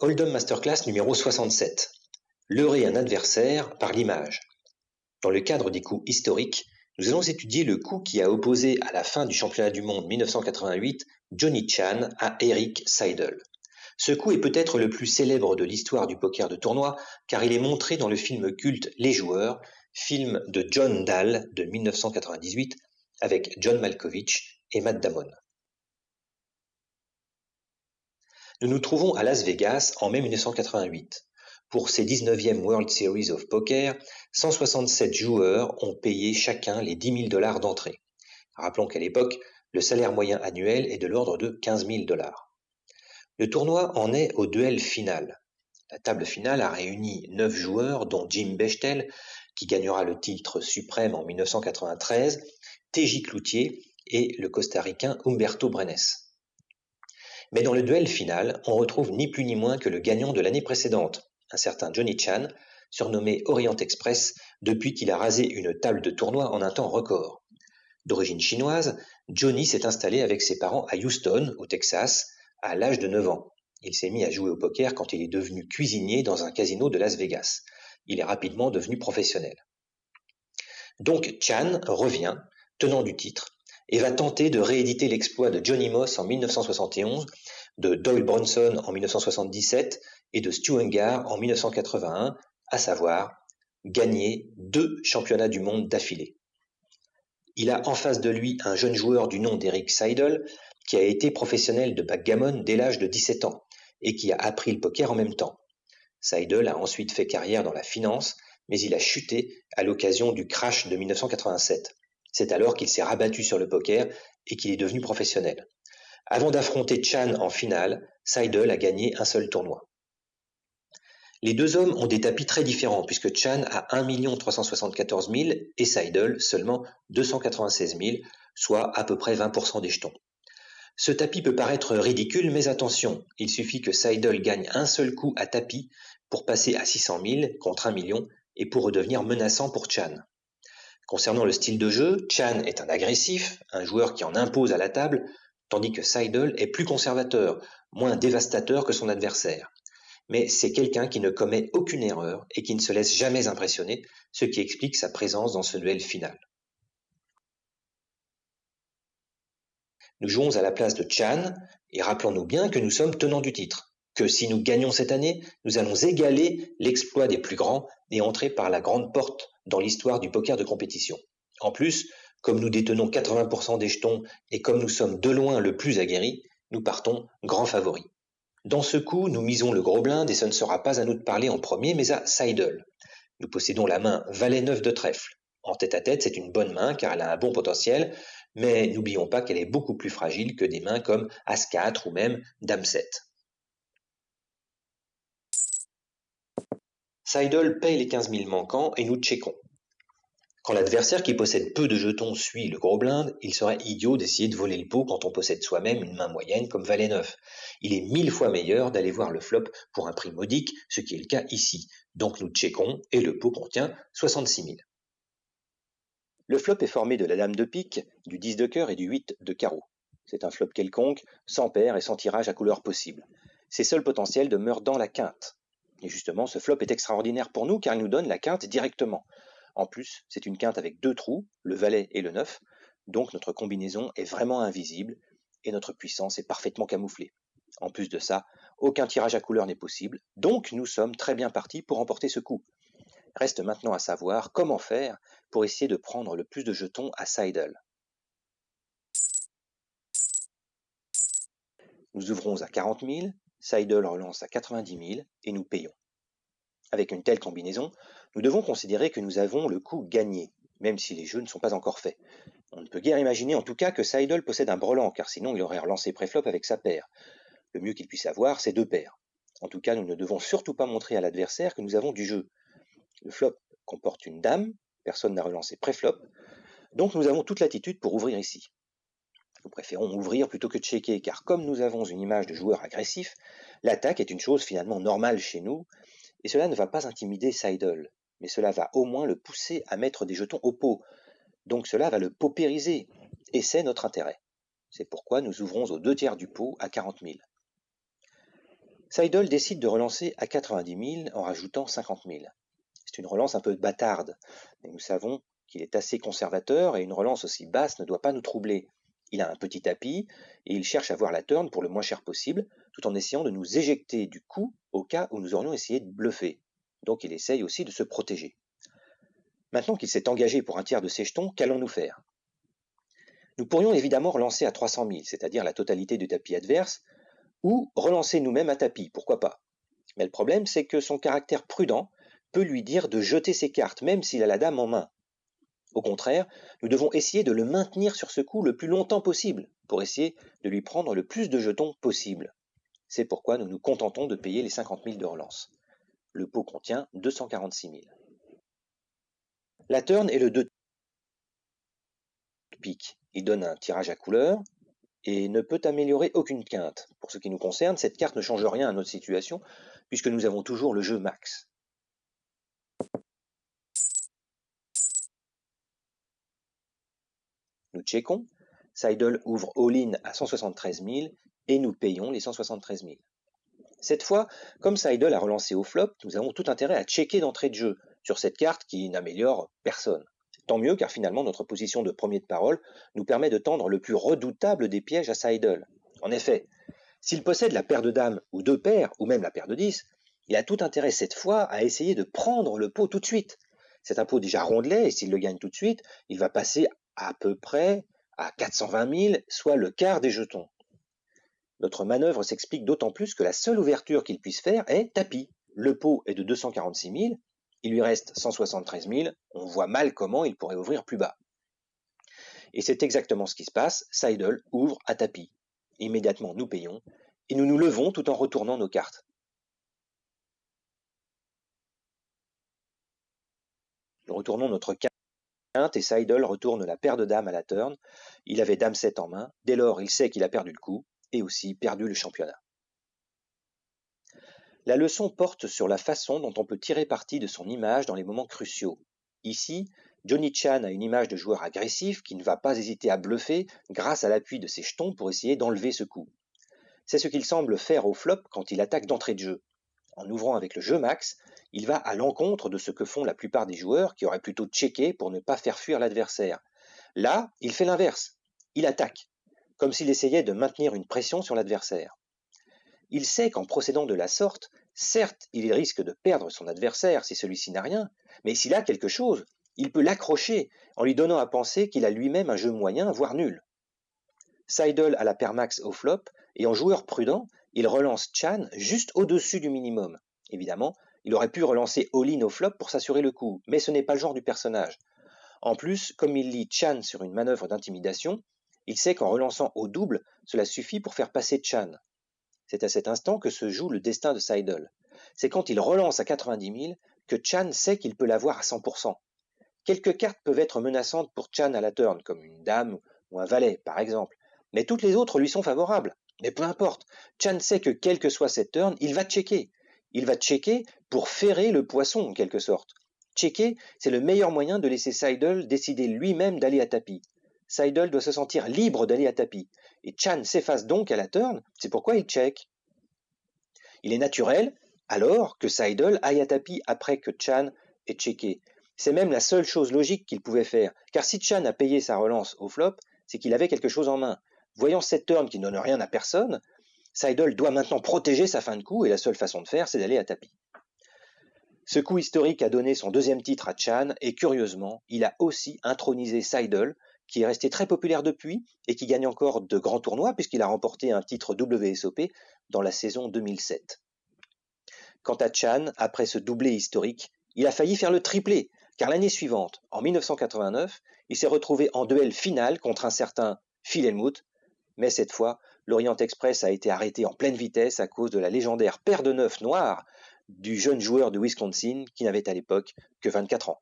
Hold'em Masterclass numéro 67. Leurrer un adversaire par l'image. Dans le cadre des coups historiques, nous allons étudier le coup qui a opposé à la fin du championnat du monde 1988 Johnny Chan à Erik Seidel. Ce coup est peut-être le plus célèbre de l'histoire du poker de tournoi car il est montré dans le film culte Les Joueurs, film de John Dahl de 1998 avec John Malkovich et Matt Damon. Nous nous trouvons à Las Vegas en mai 1988. Pour ces 19e World Series of Poker, 167 joueurs ont payé chacun les 10 000 $ d'entrée. Rappelons qu'à l'époque, le salaire moyen annuel est de l'ordre de 15 000 $. Le tournoi en est au duel final. La table finale a réuni 9 joueurs dont Jim Bechtel, qui gagnera le titre suprême en 1993, TJ Cloutier et le costaricain Humberto Brenes. Mais dans le duel final, on retrouve ni plus ni moins que le gagnant de l'année précédente, un certain Johnny Chan, surnommé Orient Express depuis qu'il a rasé une table de tournoi en un temps record. D'origine chinoise, Johnny s'est installé avec ses parents à Houston, au Texas, à l'âge de 9 ans. Il s'est mis à jouer au poker quand il est devenu cuisinier dans un casino de Las Vegas. Il est rapidement devenu professionnel. Donc Chan revient, tenant du titre, et va tenter de rééditer l'exploit de Johnny Moss en 1971, de Doyle Brunson en 1977 et de Stu Ungar en 1981, à savoir gagner 2 championnats du monde d'affilée. Il a en face de lui un jeune joueur du nom d'Erik Seidel qui a été professionnel de backgammon dès l'âge de 17 ans et qui a appris le poker en même temps. Seidel a ensuite fait carrière dans la finance, mais il a chuté à l'occasion du crash de 1987. C'est alors qu'il s'est rabattu sur le poker et qu'il est devenu professionnel. Avant d'affronter Chan en finale, Seidel a gagné un seul tournoi. Les deux hommes ont des tapis très différents puisque Chan a 1 374 000 et Seidel seulement 296 000, soit à peu près 20% des jetons. Ce tapis peut paraître ridicule, mais attention, il suffit que Seidel gagne un seul coup à tapis pour passer à 600 000 contre 1 million et pour redevenir menaçant pour Chan. Concernant le style de jeu, Chan est un agressif, un joueur qui en impose à la table, tandis que Seidel est plus conservateur, moins dévastateur que son adversaire. Mais c'est quelqu'un qui ne commet aucune erreur et qui ne se laisse jamais impressionner, ce qui explique sa présence dans ce duel final. Nous jouons à la place de Chan et rappelons-nous bien que nous sommes tenants du titre, que si nous gagnons cette année, nous allons égaler l'exploit des plus grands et entrer par la grande porte dans l'histoire du poker de compétition. En plus, comme nous détenons 80% des jetons et comme nous sommes de loin le plus aguerri, nous partons grands favoris. Dans ce coup, nous misons le gros blind et ce ne sera pas à nous de parler en premier, mais à Seidel. Nous possédons la main valet 9 de trèfle. En tête-à-tête, c'est une bonne main car elle a un bon potentiel, mais n'oublions pas qu'elle est beaucoup plus fragile que des mains comme As-4 ou même Dame-7. Seidel paye les 15 000 manquants et nous checkons. Quand l'adversaire qui possède peu de jetons suit le gros blind, il serait idiot d'essayer de voler le pot quand on possède soi-même une main moyenne comme valet 9. Il est 1000 fois meilleur d'aller voir le flop pour un prix modique, ce qui est le cas ici. Donc nous checkons et le pot contient 66 000. Le flop est formé de la dame de pique, du 10 de cœur et du 8 de carreau. C'est un flop quelconque, sans paire et sans tirage à couleur possible. Ses seuls potentiels demeurent dans la quinte. Et justement, ce flop est extraordinaire pour nous car il nous donne la quinte directement. En plus, c'est une quinte avec 2 trous, le valet et le 9, donc notre combinaison est vraiment invisible et notre puissance est parfaitement camouflée. En plus de ça, aucun tirage à couleur n'est possible, donc nous sommes très bien partis pour remporter ce coup. Reste maintenant à savoir comment faire pour essayer de prendre le plus de jetons à Seidel. Nous ouvrons à 40 000, Seidel relance à 90 000 et nous payons. Avec une telle combinaison, nous devons considérer que nous avons le coup gagné, même si les jeux ne sont pas encore faits. On ne peut guère imaginer en tout cas que Seidel possède un brelan, car sinon il aurait relancé préflop avec sa paire. Le mieux qu'il puisse avoir, c'est 2 paires. En tout cas, nous ne devons surtout pas montrer à l'adversaire que nous avons du jeu. Le flop comporte une dame, personne n'a relancé préflop, donc nous avons toute l'attitude pour ouvrir ici. Nous préférons ouvrir plutôt que checker, car comme nous avons une image de joueur agressif, l'attaque est une chose finalement normale chez nous, et cela ne va pas intimider Seidel, mais cela va au moins le pousser à mettre des jetons au pot, donc cela va le paupériser, et c'est notre intérêt. C'est pourquoi nous ouvrons aux 2 tiers du pot à 40 000. Seidel décide de relancer à 90 000 en rajoutant 50 000. C'est une relance un peu bâtarde, mais nous savons qu'il est assez conservateur et une relance aussi basse ne doit pas nous troubler. Il a un petit tapis et il cherche à voir la turn pour le moins cher possible, tout en essayant de nous éjecter du coup au cas où nous aurions essayé de bluffer. Donc il essaye aussi de se protéger. Maintenant qu'il s'est engagé pour un tiers de ses jetons, qu'allons-nous faire? Nous pourrions évidemment relancer à 300 000, c'est-à-dire la totalité du tapis adverse, ou relancer nous-mêmes à tapis, pourquoi pas. Mais le problème, c'est que son caractère prudent peut lui dire de jeter ses cartes, même s'il a la dame en main. Au contraire, nous devons essayer de le maintenir sur ce coup le plus longtemps possible, pour essayer de lui prendre le plus de jetons possible. C'est pourquoi nous nous contentons de payer les 50 000 de relance. Le pot contient 246 000. La turn est le 2 pique. Il donne un tirage à couleur et ne peut améliorer aucune quinte. Pour ce qui nous concerne, cette carte ne change rien à notre situation, puisque nous avons toujours le jeu max. Nous checkons, Seidel ouvre all-in à 173 000 et nous payons les 173 000. Cette fois, comme Seidel a relancé au flop, nous avons tout intérêt à checker d'entrée de jeu sur cette carte qui n'améliore personne. Tant mieux car finalement notre position de premier de parole nous permet de tendre le plus redoutable des pièges à Seidel. En effet, s'il possède la paire de dames ou deux paires, ou même la paire de 10, il a tout intérêt cette fois à essayer de prendre le pot tout de suite. C'est un pot déjà rondelet et s'il le gagne tout de suite, il va passer à peu près à 420 000, soit le quart des jetons. Notre manœuvre s'explique d'autant plus que la seule ouverture qu'il puisse faire est tapis. Le pot est de 246 000, il lui reste 173 000, on voit mal comment il pourrait ouvrir plus bas. Et c'est exactement ce qui se passe, Seidel ouvre à tapis. Immédiatement nous payons, et nous nous levons tout en retournant nos cartes. Nous retournons notre quinte et Seidel retourne la paire de dames à la turn. Il avait dame 7 en main, dès lors il sait qu'il a perdu le coup, et aussi perdu le championnat. La leçon porte sur la façon dont on peut tirer parti de son image dans les moments cruciaux. Ici, Johnny Chan a une image de joueur agressif qui ne va pas hésiter à bluffer grâce à l'appui de ses jetons pour essayer d'enlever ce coup. C'est ce qu'il semble faire au flop quand il attaque d'entrée de jeu. En ouvrant avec le jeu max, il va à l'encontre de ce que font la plupart des joueurs qui auraient plutôt checké pour ne pas faire fuir l'adversaire. Là, il fait l'inverse. Il attaque, comme s'il essayait de maintenir une pression sur l'adversaire. Il sait qu'en procédant de la sorte, certes, il risque de perdre son adversaire si celui-ci n'a rien, mais s'il a quelque chose, il peut l'accrocher en lui donnant à penser qu'il a lui-même un jeu moyen, voire nul. Seidel a la paire max au flop, et en joueur prudent, il relance Chan juste au-dessus du minimum. Évidemment, il aurait pu relancer all-in au flop pour s'assurer le coup, mais ce n'est pas le genre du personnage. En plus, comme il lit Chan sur une manœuvre d'intimidation, il sait qu'en relançant au double, cela suffit pour faire passer Chan. C'est à cet instant que se joue le destin de Seidel. C'est quand il relance à 90 000 que Chan sait qu'il peut l'avoir à 100%. Quelques cartes peuvent être menaçantes pour Chan à la turn, comme une dame ou un valet, par exemple, mais toutes les autres lui sont favorables. Mais peu importe, Chan sait que quelle que soit cette turn, il va checker. Il va checker pour ferrer le poisson, en quelque sorte. Checker, c'est le meilleur moyen de laisser Seidel décider lui-même d'aller à tapis. Seidel doit se sentir libre d'aller à tapis, et Chan s'efface donc à la turn, c'est pourquoi il check. Il est naturel, alors, que Seidel aille à tapis après que Chan ait checké. C'est même la seule chose logique qu'il pouvait faire, car si Chan a payé sa relance au flop, c'est qu'il avait quelque chose en main. Voyant cette turn qui ne donne rien à personne, Seidel doit maintenant protéger sa fin de coup, et la seule façon de faire, c'est d'aller à tapis. Ce coup historique a donné son deuxième titre à Chan, et curieusement, il a aussi intronisé Seidel, qui est resté très populaire depuis, et qui gagne encore de grands tournois, puisqu'il a remporté un titre WSOP dans la saison 2007. Quant à Chan, après ce doublé historique, il a failli faire le triplé, car l'année suivante, en 1989, il s'est retrouvé en duel final contre un certain Phil Hellmuth, mais cette fois, l'Orient Express a été arrêté en pleine vitesse à cause de la légendaire paire de 9 noire du jeune joueur de Wisconsin qui n'avait à l'époque que 24 ans.